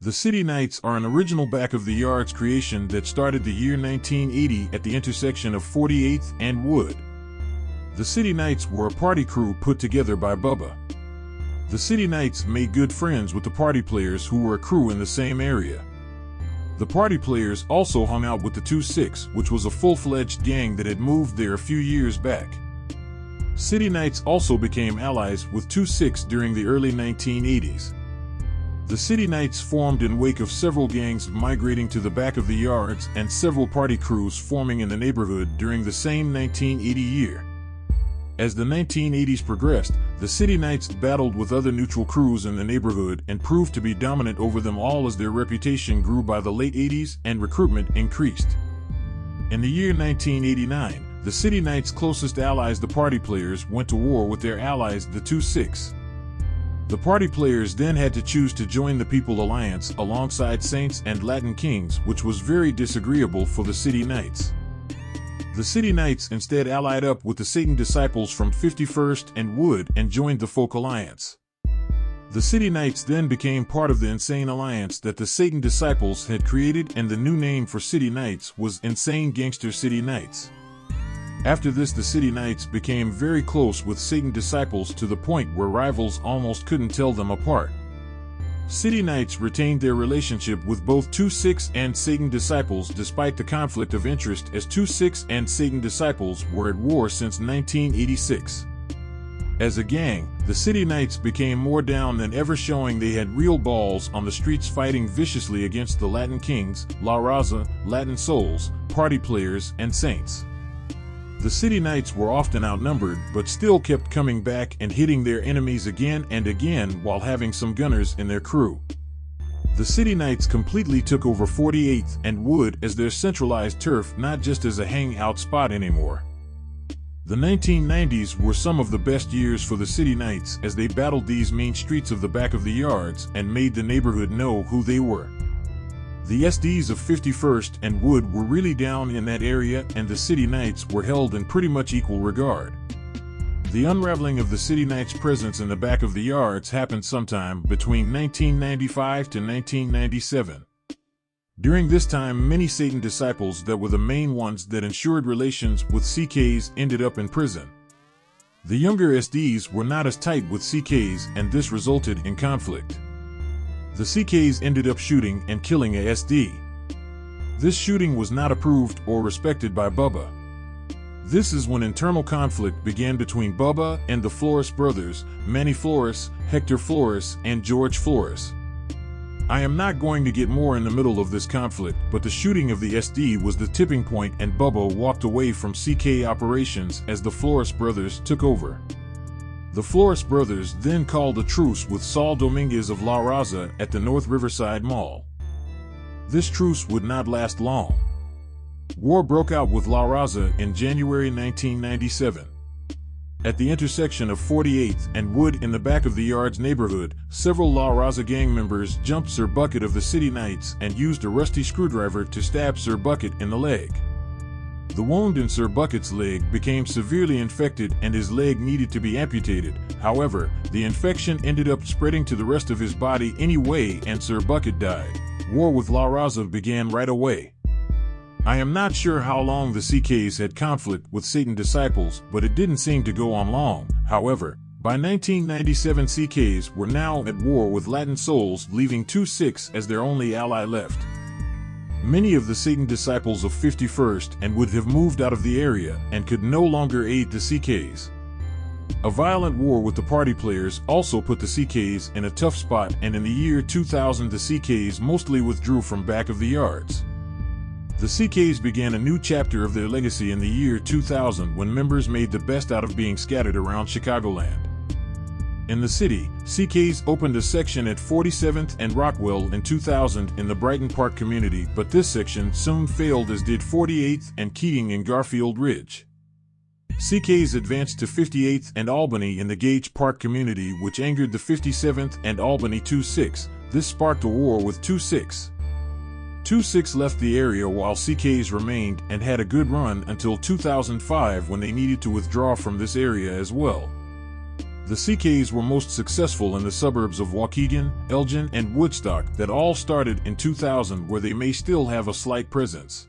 The City Knights are an original back-of-the-yards creation that started the year 1980 at the intersection of 48th and Wood. The City Knights were a party crew put together by Bubba. The City Knights made good friends with the party players who were a crew in the same area. The party players also hung out with the 2-6, which was a full-fledged gang that had moved there a few years back. City Knights also became allies with 2-6 during the early 1980s. The City Knights formed in wake of several gangs migrating to the back of the yards and several party crews forming in the neighborhood during the same 1980 year. As the 1980s progressed, the City Knights battled with other neutral crews in the neighborhood and proved to be dominant over them all as their reputation grew by the late 80s and recruitment increased. In the year 1989, the City Knights' closest allies, the party players, went to war with their allies, the 2-6. The party players then had to choose to join the People Alliance alongside Saints and Latin Kings, which was very disagreeable for the City Knights. The City Knights instead allied up with the Satan Disciples from 51st and Wood and joined the Folk Alliance. The City Knights then became part of the Insane Alliance that the Satan Disciples had created, and the new name for City Knights was Insane Gangster City Knights. After this, the City Knights became very close with Satan Disciples to the point where rivals almost couldn't tell them apart. City Knights retained their relationship with both 2-6 and Satan Disciples despite the conflict of interest, as 2-6 and Satan Disciples were at war since 1986. As a gang, the City Knights became more down than ever, showing they had real balls on the streets, fighting viciously against the Latin Kings, La Raza, Latin Souls, party players, and Saints. The City Knights were often outnumbered, but still kept coming back and hitting their enemies again and again while having some gunners in their crew. The City Knights completely took over 48th and Wood as their centralized turf, not just as a hangout spot anymore. The 1990s were some of the best years for the City Knights as they battled these mean streets of the back of the yards and made the neighborhood know who they were. The SDs of 51st and Wood were really down in that area, and the City Knights were held in pretty much equal regard. The unraveling of the City Knights' presence in the back of the yards happened sometime between 1995 to 1997. During this time, many Satan Disciples that were the main ones that ensured relations with CKs ended up in prison. The younger SDs were not as tight with CKs, and this resulted in conflict. The CKs ended up shooting and killing a SD. This shooting was not approved or respected by Bubba. This is when internal conflict began between Bubba and the Flores brothers, Manny Flores, Hector Flores, and George Flores. I am not going to get more in the middle of this conflict, but the shooting of the SD was the tipping point, and Bubba walked away from CK operations as the Flores brothers took over. The Flores brothers then called a truce with Saul Dominguez of La Raza at the North Riverside Mall. This truce would not last long. War broke out with La Raza in January 1997. At the intersection of 48th and Wood in the back of the yards neighborhood, several La Raza gang members jumped Sir Bucket of the City Knights and used a rusty screwdriver to stab Sir Bucket in the leg. The wound in Sir Bucket's leg became severely infected and his leg needed to be amputated. However, the infection ended up spreading to the rest of his body anyway, and Sir Bucket died. War with La Raza began right away. I am not sure how long the CKs had conflict with Satan Disciples, but it didn't seem to go on long. However, by 1997, CKs were now at war with Latin Souls, leaving 2-6 as their only ally left. Many of the Satan Disciples of 51st and Wood have moved out of the area and could no longer aid the CKs. A violent war with the party players also put the CKs in a tough spot, and in the year 2000 the CKs mostly withdrew from back of the yards. The CKs began a new chapter of their legacy in the year 2000 when members made the best out of being scattered around Chicagoland. In the city, CKs opened a section at 47th and Rockwell in 2000 in the Brighton Park community, but this section soon failed, as did 48th and Keating in Garfield Ridge. CKs advanced to 58th and Albany in the Gage Park community, which angered the 57th and Albany 2-6. This sparked a war with 2-6. 2-6 left the area while CKs remained and had a good run until 2005, when they needed to withdraw from this area as well. The CKs were most successful in the suburbs of Waukegan, Elgin, and Woodstock that all started in 2000, where they may still have a slight presence.